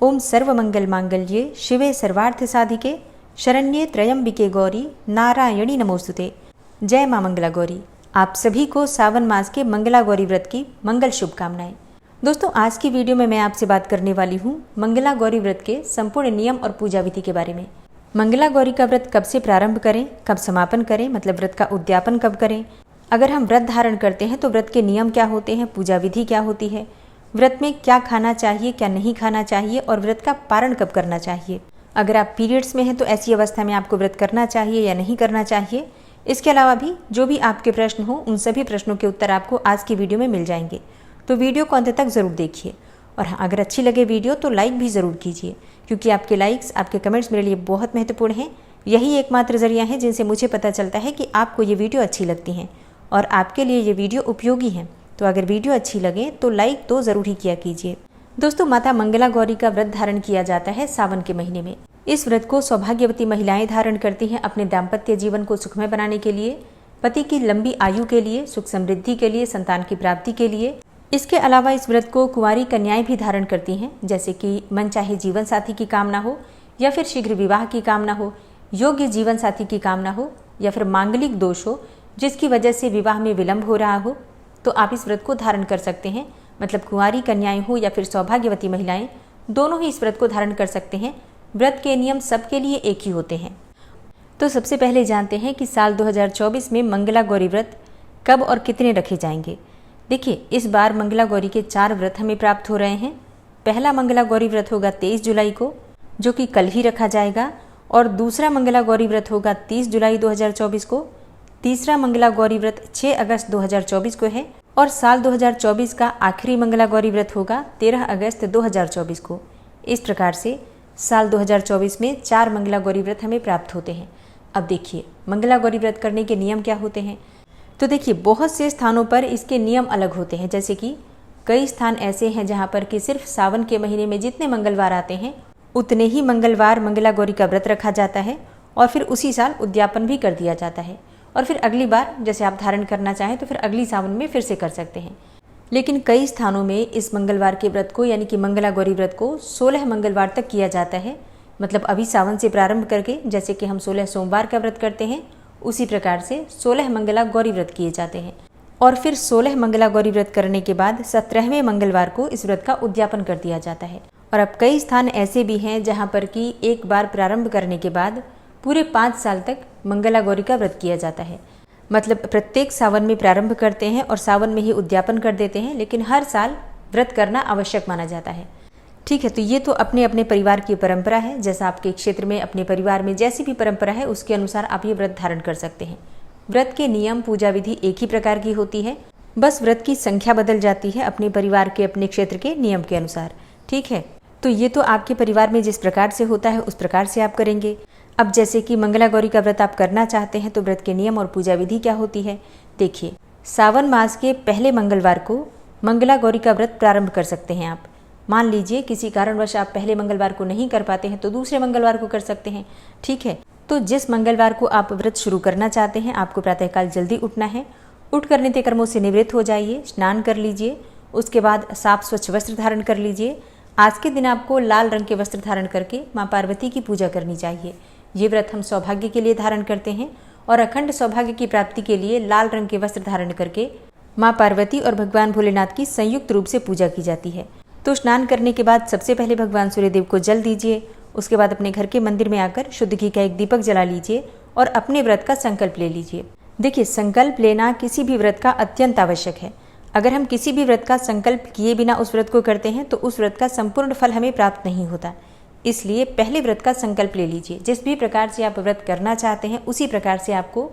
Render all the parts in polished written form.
ओम सर्वमंगल मांगल्ये शिवे सर्वार्थ साधिके शरण्ये त्र्यंबिके गौरी नारायणी नमोस्तुते। जय मां मंगला गौरी। आप सभी को सावन मास के मंगला गौरी व्रत की मंगल शुभकामनाएं। दोस्तों, आज की वीडियो में मैं आपसे बात करने वाली हूँ मंगला गौरी व्रत के संपूर्ण नियम और पूजा विधि के बारे में। मंगला गौरी का व्रत कब से प्रारंभ करें, कब समापन करें, मतलब व्रत का उद्यापन कब करें, अगर हम व्रत धारण करते हैं तो व्रत के नियम क्या होते हैं, पूजा विधि क्या होती है, व्रत में क्या खाना चाहिए क्या नहीं खाना चाहिए और व्रत का पारण कब करना चाहिए, अगर आप पीरियड्स में हैं तो ऐसी अवस्था में आपको व्रत करना चाहिए या नहीं करना चाहिए। इसके अलावा भी जो भी आपके प्रश्न हो उन सभी प्रश्नों के उत्तर आपको आज की वीडियो में मिल जाएंगे, तो वीडियो को अंत तक ज़रूर देखिए। और हाँ, अगर अच्छी लगे वीडियो तो लाइक भी ज़रूर कीजिए, क्योंकि आपके लाइक्स, आपके कमेंट्स मेरे लिए बहुत महत्वपूर्ण हैं। यही एकमात्र जरिया है जिनसे मुझे पता चलता है कि आपको ये वीडियो अच्छी लगती हैं और आपके लिए ये वीडियो उपयोगी है। तो अगर वीडियो अच्छी लगे तो लाइक तो ज़रूर ही किया कीजिए। दोस्तों, माता मंगला गौरी का व्रत धारण किया जाता है सावन के महीने में। इस व्रत को सौभाग्यवती महिलाएं धारण करती हैं अपने दाम्पत्य जीवन को सुखमय बनाने के लिए, पति की लंबी आयु के लिए, सुख समृद्धि के लिए, संतान की प्राप्ति के लिए। इसके अलावा इस व्रत को कुंवारी कन्याएं भी धारण करती हैं, जैसे कि मनचाहे जीवन साथी की कामना हो या फिर शीघ्र विवाह की कामना हो, योग्य जीवन साथी की कामना हो या फिर मांगलिक दोष हो जिसकी वजह से विवाह में विलंब हो रहा हो, तो आप इस व्रत को धारण कर सकते हैं। मतलब कुंवारी कन्याएं हो या फिर सौभाग्यवती महिलाएं, दोनों ही इस व्रत को धारण कर सकते हैं। व्रत के नियम सबके लिए एक ही होते हैं। तो सबसे पहले जानते हैं कि साल 2024 में मंगला गौरी व्रत कब और कितने रखे जाएंगे। देखिए, इस बार मंगला गौरी के 4 व्रत हमें प्राप्त हो रहे हैं। पहला मंगला गौरी व्रत होगा 23 जुलाई को, जो कि कल ही रखा जाएगा, और दूसरा मंगला गौरी व्रत होगा 30 जुलाई 2024 को। तीसरा मंगला गौरी व्रत 6 अगस्त 2024 को है और साल 2024 का आखिरी मंगला गौरी व्रत होगा 13 अगस्त 2024 को। इस प्रकार से साल 2024 में 4 मंगला गौरी व्रत हमें प्राप्त होते हैं। अब देखिए, मंगला गौरी व्रत करने के नियम क्या होते हैं। तो देखिए, बहुत से स्थानों पर इसके नियम अलग होते हैं। जैसे कि कई स्थान ऐसे हैं जहाँ पर कि सिर्फ सावन के महीने में जितने मंगलवार आते हैं उतने ही मंगलवार मंगला गौरी का व्रत रखा जाता है और फिर उसी साल उद्यापन भी कर दिया जाता है। और फिर अगली बार जैसे आप धारण करना चाहें तो फिर अगली सावन में फिर से कर सकते हैं। लेकिन कई स्थानों में इस मंगलवार के व्रत को यानी कि मंगला गौरी व्रत को 16 मंगलवार तक किया जाता है। मतलब अभी सावन से प्रारंभ करके जैसे कि हम 16 सोमवार का व्रत करते हैं, उसी प्रकार से 16 मंगला गौरी व्रत किए जाते हैं। और फिर 16 मंगला गौरी व्रत करने के बाद 17वें मंगलवार को इस व्रत का उद्यापन कर दिया जाता है। और अब कई स्थान ऐसे भी हैं जहाँ पर कि एक बार प्रारंभ करने के बाद पूरे 5 साल तक मंगला गौरी का व्रत किया जाता है। मतलब प्रत्येक सावन में प्रारंभ करते हैं और सावन में ही उद्यापन कर देते हैं, लेकिन हर साल व्रत करना आवश्यक माना जाता है। ठीक है, तो ये तो अपने अपने परिवार की परंपरा है। जैसा आपके क्षेत्र में अपने परिवार में जैसी भी परंपरा है उसके अनुसार आप ये व्रत धारण कर सकते हैं। व्रत के नियम, पूजा विधि एक ही प्रकार की होती है, बस व्रत की संख्या बदल जाती है अपने परिवार के, अपने क्षेत्र के नियम के अनुसार। ठीक है, तो ये तो आपके परिवार में जिस प्रकार से होता है उस प्रकार से आप करेंगे। अब जैसे कि मंगला गौरी का व्रत आप करना चाहते हैं तो व्रत के नियम और पूजा विधि क्या होती है। देखिए, सावन मास के पहले मंगलवार को मंगला गौरी का व्रत प्रारंभ कर सकते हैं आप। मान लीजिए किसी कारणवश आप पहले मंगलवार को नहीं कर पाते हैं तो दूसरे मंगलवार को कर सकते हैं। ठीक है, तो जिस मंगलवार को आप व्रत शुरू करना चाहते हैं आपको प्रातःकाल जल्दी उठना है। उठकर नित्य कर्मों से निवृत्त हो जाइए, स्नान कर लीजिए, उसके बाद साफ स्वच्छ वस्त्र धारण कर लीजिए। आज के दिन आपको लाल रंग के वस्त्र धारण करके माँ पार्वती की पूजा करनी चाहिए। ये व्रत हम सौभाग्य के लिए धारण करते हैं और अखंड सौभाग्य की प्राप्ति के लिए लाल रंग के वस्त्र धारण करके माँ पार्वती और भगवान भोलेनाथ की संयुक्त रूप से पूजा की जाती है। तो स्नान करने के बाद सबसे पहले भगवान सूर्यदेव को जल दीजिए। उसके बाद अपने घर के मंदिर में आकर शुद्ध घी का एक दीपक जला लीजिए और अपने व्रत का संकल्प ले लीजिए। देखिए, संकल्प लेना किसी भी व्रत का अत्यंत आवश्यक है। अगर हम किसी भी व्रत का संकल्प किए बिना उस व्रत को करते हैं तो उस व्रत का संपूर्ण फल हमें प्राप्त नहीं होता। इसलिए पहले व्रत का संकल्प ले लीजिए। जिस भी प्रकार से आप व्रत करना चाहते हैं उसी प्रकार से आपको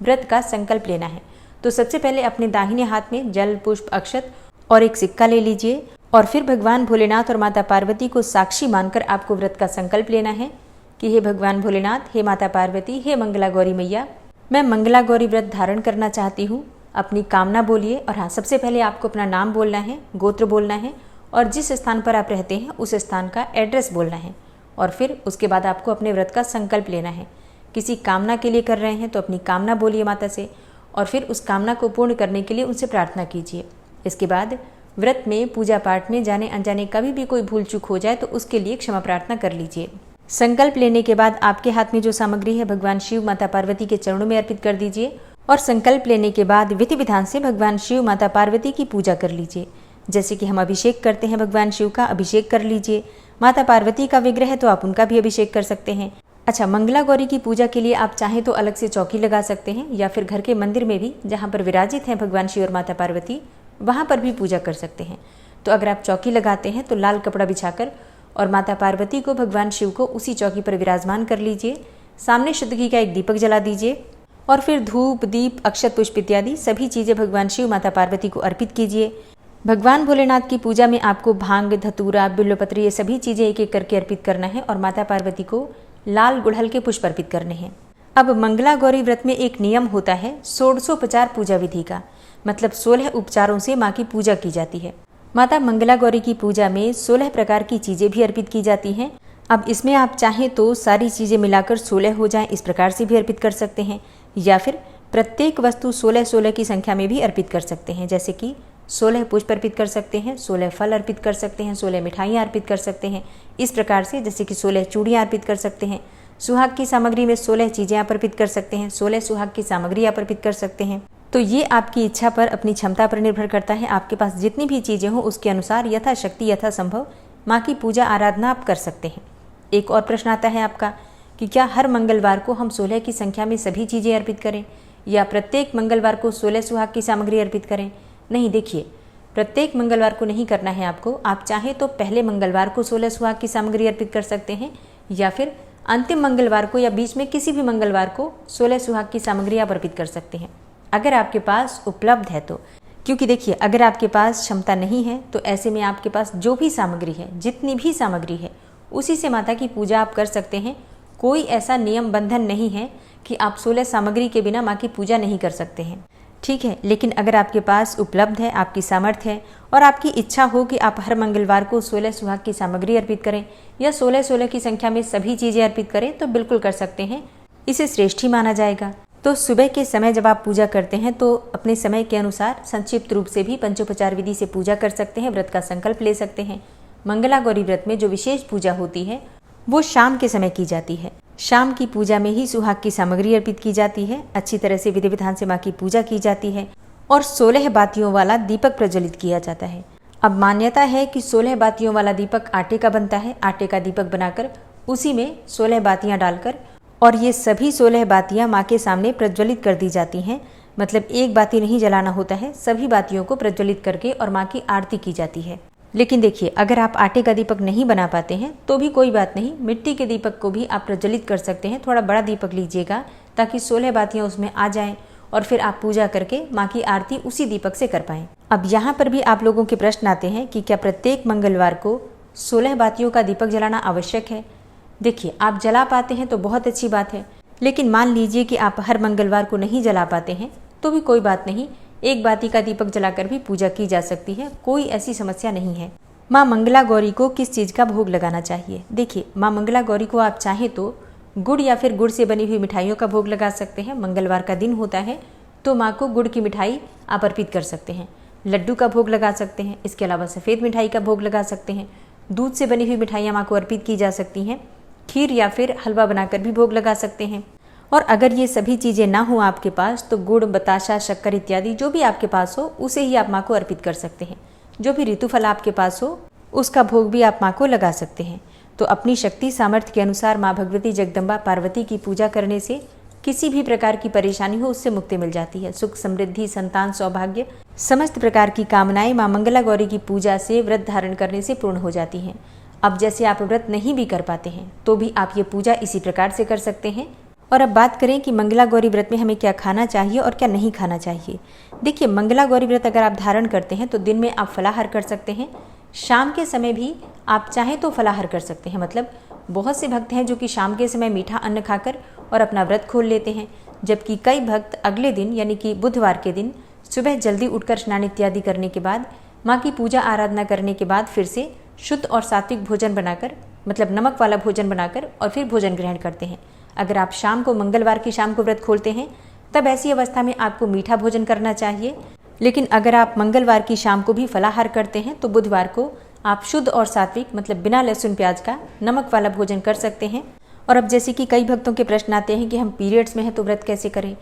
व्रत का संकल्प लेना है। तो सबसे पहले अपने दाहिने हाथ में जल, पुष्प, अक्षत और एक सिक्का ले लीजिए और फिर भगवान भोलेनाथ और माता पार्वती को साक्षी मानकर आपको व्रत का संकल्प लेना है कि हे भगवान भोलेनाथ, हे माता पार्वती, हे मंगला गौरी मैया, मैं मंगला गौरी व्रत धारण करना चाहती हूँ। अपनी कामना बोलिए। और हाँ, सबसे पहले आपको अपना नाम बोलना है, गोत्र बोलना है और जिस स्थान पर आप रहते हैं उस स्थान का एड्रेस बोलना है। और फिर उसके बाद आपको अपने व्रत का संकल्प लेना है। किसी कामना के लिए कर रहे हैं तो अपनी कामना बोलिए माता से और फिर उस कामना को पूर्ण करने के लिए उनसे प्रार्थना कीजिए। इसके बाद व्रत में, पूजा पाठ में जाने अनजाने कभी भी कोई भूल चूक हो जाए तो उसके लिए क्षमा प्रार्थना कर लीजिए। संकल्प लेने के बाद आपके हाथ में जो सामग्री है भगवान शिव माता पार्वती के चरणों में अर्पित कर दीजिए और संकल्प लेने के बाद विधि विधान से भगवान शिव माता पार्वती की पूजा कर लीजिए। जैसे कि हम अभिषेक करते हैं भगवान शिव का, अभिषेक कर लीजिए। माता पार्वती का विग्रह है तो आप उनका भी अभिषेक कर सकते हैं। अच्छा, मंगला गौरी की पूजा के लिए आप चाहें तो अलग से चौकी लगा सकते हैं या फिर घर के मंदिर में भी जहाँ पर विराजित हैं भगवान शिव और माता पार्वती, वहाँ पर भी पूजा कर सकते हैं। तो अगर आप चौकी लगाते हैं तो लाल कपड़ा बिछाकर और माता पार्वती को, भगवान शिव को उसी चौकी पर विराजमान कर लीजिए। सामने शुद्ध घी का एक दीपक जला दीजिए और फिर धूप, दीप, अक्षत पुष्प इत्यादि सभी चीज़ें भगवान शिव माता पार्वती को अर्पित कीजिए। भगवान भोलेनाथ की पूजा में आपको भांग, धतूरा, बिल्वपत्र ये सभी चीज़ें एक एक करके अर्पित करना है और माता पार्वती को लाल गुड़हल के पुष्प अर्पित करने हैं। अब मंगला गौरी व्रत में एक नियम होता है षोडशोपचार पूजा विधि का, मतलब 16 उपचारों से माँ की पूजा की जाती है। माता मंगला गौरी की पूजा में 16 प्रकार की चीज़ें भी अर्पित की जाती हैं। अब इसमें आप चाहें तो सारी चीज़ें मिलाकर 16 हो जाएं, इस प्रकार से भी अर्पित कर सकते हैं, या फिर प्रत्येक वस्तु 16-16 की संख्या में भी अर्पित कर सकते हैं। जैसे कि 16 पुष्प अर्पित कर सकते हैं, 16 फल अर्पित कर सकते हैं, 16 मिठाइयाँ अर्पित कर सकते हैं। इस प्रकार से जैसे कि 16 चूड़ियाँ अर्पित कर सकते हैं। सुहाग की सामग्री में 16 चीज़ें आप अर्पित कर सकते हैं, 16 सुहाग की सामग्री आप अर्पित कर सकते हैं। तो ये आपकी इच्छा पर, अपनी क्षमता पर निर्भर करता है। आपके पास जितनी भी चीज़ें हों उसके अनुसार यथाशक्ति यथासंभव माँ की पूजा आराधना आप कर सकते हैं। एक और प्रश्न आता है आपका कि क्या हर मंगलवार को हम 16 की संख्या में सभी चीज़ें अर्पित करें या प्रत्येक मंगलवार को 16 सुहाग की सामग्री अर्पित करें? नहीं, देखिए, प्रत्येक मंगलवार को नहीं करना है आपको। आप चाहें तो पहले मंगलवार को 16 सुहाग की सामग्री अर्पित कर सकते हैं या फिर अंतिम मंगलवार को या बीच में किसी भी मंगलवार को 16 सुहाग की सामग्री आप अर्पित कर सकते हैं, अगर आपके पास उपलब्ध है तो। क्योंकि देखिए, अगर आपके पास क्षमता नहीं है तो ऐसे में आपके पास जो भी सामग्री है, जितनी भी सामग्री है, उसी से माता की पूजा आप कर सकते हैं। कोई ऐसा नियम बंधन नहीं है कि आप 16 सामग्री के बिना माँ की पूजा नहीं कर सकते हैं, ठीक है। लेकिन अगर आपके पास उपलब्ध है, आपकी सामर्थ्य है और आपकी इच्छा हो कि आप हर मंगलवार को 16 सुहाग की सामग्री अर्पित करें या 16-16 की संख्या में सभी चीज़ें अर्पित करें, तो बिल्कुल कर सकते हैं। इसे श्रेष्ठ ही माना जाएगा। तो सुबह के समय जब आप पूजा करते हैं तो अपने समय के अनुसार संक्षिप्त रूप से भी पंचोपचार विधि से पूजा कर सकते हैं, व्रत का संकल्प ले सकते हैं। मंगला गौरी व्रत में जो विशेष पूजा होती है वो शाम के समय की जाती है। शाम की पूजा में ही सुहाग की सामग्री अर्पित की जाती है, अच्छी तरह से विधि विधान से माँ की पूजा की जाती है और 16 बातियों वाला दीपक प्रज्वलित किया जाता है। अब मान्यता है कि 16 बातियों वाला दीपक आटे का बनता है। आटे का दीपक बनाकर उसी में 16 बातियाँ डालकर और ये सभी 16 बातियाँ माँ के सामने प्रज्वलित कर दी जाती हैं। मतलब एक बाती नहीं जलाना होता है, सभी बातियों को प्रज्वलित करके और माँ की आरती की जाती है। लेकिन देखिए, अगर आप आटे का दीपक नहीं बना पाते हैं तो भी कोई बात नहीं, मिट्टी के दीपक को भी आप प्रज्वलित कर सकते हैं। थोड़ा बड़ा दीपक लीजिएगा ताकि 16 बातियाँ उसमें आ जाएं और फिर आप पूजा करके माँ की आरती उसी दीपक से कर पाएँ। अब यहाँ पर भी आप लोगों के प्रश्न आते हैं कि क्या प्रत्येक मंगलवार को 16 बातियों का दीपक जलाना आवश्यक है? देखिए, आप जला पाते हैं तो बहुत अच्छी बात है, लेकिन मान लीजिए कि आप हर मंगलवार को नहीं जला पाते हैं तो भी कोई बात नहीं, एक बाती का दीपक जलाकर भी पूजा की जा सकती है, कोई ऐसी समस्या नहीं है। माँ मंगला गौरी को किस चीज़ का भोग लगाना चाहिए? देखिए, माँ मंगला गौरी को आप चाहें तो गुड़ या फिर गुड़ से बनी हुई मिठाइयों का भोग लगा सकते हैं। मंगलवार का दिन होता है तो माँ को गुड़ की मिठाई आप अर्पित कर सकते हैं। लड्डू का भोग लगा सकते हैं, इसके अलावा सफ़ेद मिठाई का भोग लगा सकते हैं। दूध से बनी हुई मिठाइयाँ माँ को अर्पित की जा सकती हैं। खीर या फिर हलवा बनाकर भी भोग लगा सकते हैं। और अगर ये सभी चीज़ें ना हो आपके पास तो गुड़, बताशा, शक्कर इत्यादि जो भी आपके पास हो उसे ही आप माँ को अर्पित कर सकते हैं। जो भी ऋतुफल आपके पास हो उसका भोग भी आप माँ को लगा सकते हैं। तो अपनी शक्ति सामर्थ्य के अनुसार माँ भगवती जगदम्बा पार्वती की पूजा करने से किसी भी प्रकार की परेशानी हो उससे मुक्ति मिल जाती है। सुख, समृद्धि, संतान, सौभाग्य, समस्त प्रकार की कामनाएं माँ मंगला गौरी की पूजा से, व्रत धारण करने से पूर्ण हो जाती हैं। अब जैसे आप व्रत नहीं भी कर पाते हैं तो भी आप ये पूजा इसी प्रकार से कर सकते हैं। और अब बात करें कि मंगला गौरी व्रत में हमें क्या खाना चाहिए और क्या नहीं खाना चाहिए। देखिए, मंगला गौरी व्रत अगर आप धारण करते हैं तो दिन में आप फलाहार कर सकते हैं, शाम के समय भी आप चाहें तो फलाहार कर सकते हैं। मतलब बहुत से भक्त हैं जो कि शाम के समय मीठा अन्न खाकर और अपना व्रत खोल लेते हैं, जबकि कई भक्त अगले दिन यानी कि बुधवार के दिन सुबह जल्दी उठकर स्नान इत्यादि करने के बाद माँ की पूजा आराधना करने के बाद फिर से शुद्ध और सात्विक भोजन बनाकर, मतलब नमक वाला भोजन बनाकर और फिर भोजन ग्रहण करते हैं। अगर आप शाम को, मंगलवार की शाम को व्रत खोलते हैं तब ऐसी अवस्था में आपको मीठा भोजन करना चाहिए। लेकिन अगर आप मंगलवार की शाम को भी फलाहार करते हैं तो बुधवार को आप शुद्ध और सात्विक मतलब बिना लहसुन प्याज का नमक वाला भोजन कर सकते हैं। और अब जैसे कि कई भक्तों के प्रश्न आते हैं कि हम पीरियड्स में हैं तो व्रत कैसे करें।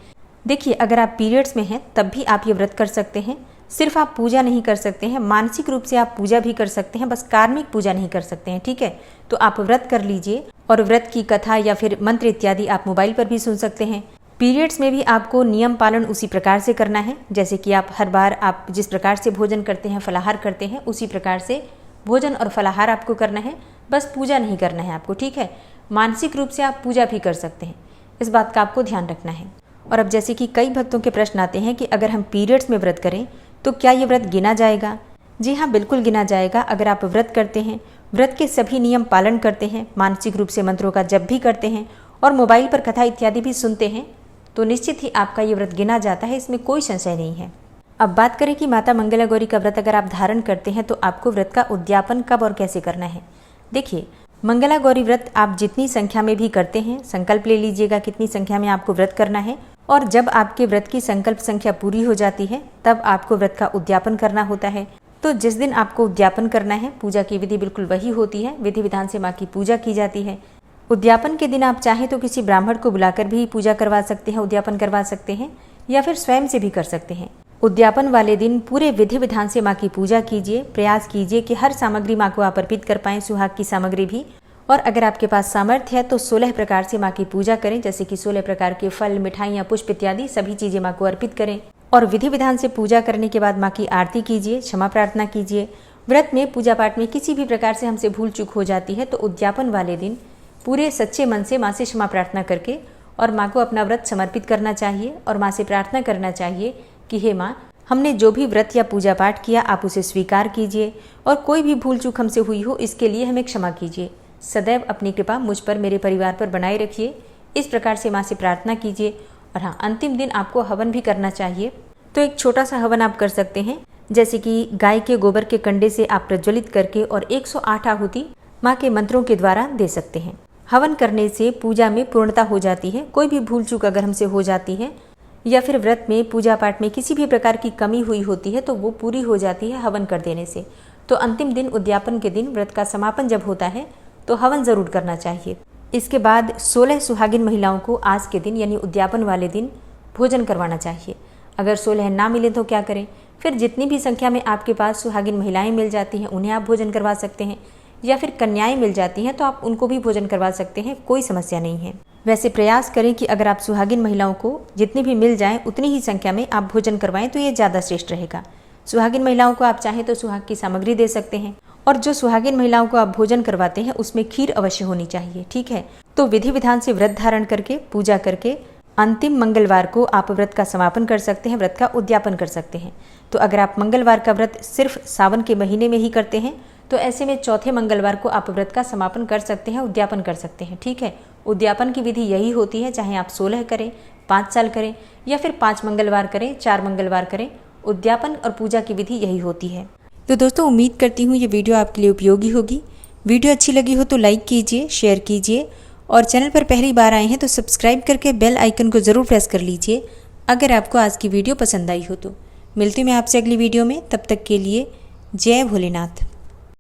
देखिए, अगर आप पीरियड्स में हैं तब भी आप ये व्रत कर सकते हैं। सिर्फ आप पूजा नहीं कर सकते हैं, मानसिक रूप से आप पूजा भी कर सकते हैं, बस कार्मिक पूजा नहीं कर सकते हैं। ठीक है, तो आप व्रत कर लीजिए और व्रत की कथा या फिर मंत्र इत्यादि आप मोबाइल पर भी सुन सकते हैं। पीरियड्स में भी आपको नियम पालन उसी प्रकार से करना है, जैसे कि आप हर बार आप जिस प्रकार से भोजन करते हैं, फलाहार करते हैं, उसी प्रकार से भोजन और फलाहार आपको करना है, बस पूजा नहीं करना है आपको। ठीक है, मानसिक रूप से आप पूजा भी कर सकते हैं, इस बात का आपको ध्यान रखना है। और अब जैसे कि कई भक्तों के प्रश्न आते हैं कि अगर हम पीरियड्स में व्रत करें तो क्या ये व्रत गिना जाएगा। जी हाँ, बिल्कुल गिना जाएगा। अगर आप व्रत करते हैं, व्रत के सभी नियम पालन करते हैं, मानसिक रूप से मंत्रों का जप भी करते हैं और मोबाइल पर कथा इत्यादि भी सुनते हैं, तो निश्चित ही आपका ये व्रत गिना जाता है, इसमें कोई संशय नहीं है। अब बात करें कि माता मंगला गौरी का व्रत अगर आप धारण करते हैं तो आपको व्रत का उद्यापन कब और कैसे करना है। देखिए, मंगला गौरी व्रत आप जितनी संख्या में भी करते हैं, संकल्प ले लीजिएगा कितनी संख्या में आपको व्रत करना है, और जब आपके व्रत की संकल्प संख्या पूरी हो जाती है तब आपको व्रत का उद्यापन करना होता है। तो जिस दिन आपको उद्यापन करना है, पूजा की विधि बिल्कुल वही होती है, विधि विधान से माँ की पूजा की जाती है। उद्यापन के दिन आप चाहें तो किसी ब्राह्मण को बुलाकर भी पूजा करवा सकते हैं, उद्यापन करवा सकते हैं, या फिर स्वयं से भी कर सकते हैं। उद्यापन वाले दिन पूरे विधि विधान से माँ की पूजा कीजिए, प्रयास कीजिए कि हर सामग्री माँ को आप अर्पित कर पाएं, सुहाग की सामग्री भी। और अगर आपके पास सामर्थ्य है तो 16 प्रकार से माँ की पूजा करें, जैसे कि 16 प्रकार के फल, मिठाइयाँ, पुष्प इत्यादि सभी चीजें माँ को अर्पित करें। और विधि विधान से पूजा करने के बाद माँ की आरती कीजिए, क्षमा प्रार्थना कीजिए। व्रत में, पूजा पाठ में किसी भी प्रकार से हमसे भूल चूक हो जाती है तो उद्यापन वाले दिन पूरे सच्चे मन से माँ से क्षमा प्रार्थना करके और माँ को अपना व्रत समर्पित करना चाहिए और माँ से प्रार्थना करना चाहिए कि हे माँ, हमने जो भी व्रत या पूजा पाठ किया आप उसे स्वीकार कीजिए और कोई भी भूल चूक हमसे हुई हो इसके लिए हमें क्षमा कीजिए। सदैव अपनी कृपा मुझ पर, मेरे परिवार पर बनाए रखिए। इस प्रकार से माँ से प्रार्थना कीजिए। और हाँ, अंतिम दिन आपको हवन भी करना चाहिए। तो एक छोटा सा हवन आप कर सकते हैं, जैसे कि गाय के गोबर के कंडे से आप प्रज्वलित करके और 108 आहुति माँ के मंत्रों के द्वारा दे सकते हैं। हवन करने से पूजा में पूर्णता हो जाती है। कोई भी भूल चूक अगर हमसे हो जाती है या फिर व्रत में, पूजा पाठ में किसी भी प्रकार की कमी हुई होती है तो वो पूरी हो जाती है हवन कर देने से। तो अंतिम दिन, उद्यापन के दिन, व्रत का समापन जब होता है तो हवन जरूर करना चाहिए। इसके बाद 16 सुहागिन महिलाओं को आज के दिन यानी उद्यापन वाले दिन भोजन करवाना चाहिए। अगर 16 ना मिले तो क्या करें, फिर जितनी भी संख्या में आपके पास सुहागिन महिलाएं मिल जाती हैं उन्हें आप भोजन करवा सकते हैं, या फिर कन्याएं मिल जाती हैं तो आप उनको भी भोजन करवा सकते हैं, कोई समस्या नहीं है। वैसे प्रयास करें कि अगर आप सुहागिन महिलाओं को जितनी भी मिल जाएं उतनी ही संख्या में आप भोजन करवाएं तो ये ज़्यादा श्रेष्ठ रहेगा। सुहागिन महिलाओं को आप चाहें तो सुहाग की सामग्री दे सकते हैं, और जो सुहागिन महिलाओं को आप भोजन करवाते हैं उसमें खीर अवश्य होनी चाहिए। ठीक है, तो विधि विधान से व्रत धारण करके, पूजा करके अंतिम मंगलवार को आप व्रत का समापन कर सकते हैं, व्रत का उद्यापन कर सकते हैं। तो अगर आप मंगलवार का व्रत सिर्फ सावन के महीने में ही करते हैं तो ऐसे में चौथे मंगलवार को आप व्रत का समापन कर सकते हैं, उद्यापन कर सकते हैं। ठीक है, उद्यापन की विधि यही होती है, चाहे आप 16 करें, 5 साल करें, या फिर 5 मंगलवार करें, 4 मंगलवार करें, उद्यापन और पूजा की विधि यही होती है। तो दोस्तों, उम्मीद करती हूँ ये वीडियो आपके लिए उपयोगी होगी। वीडियो अच्छी लगी हो तो लाइक कीजिए, शेयर कीजिए, और चैनल पर पहली बार आए हैं तो सब्सक्राइब करके बेल आइकन को ज़रूर प्रेस कर लीजिए अगर आपको आज की वीडियो पसंद आई हो तो। मिलती हूँ मैं आपसे अगली वीडियो में, तब तक के लिए जय भोलेनाथ।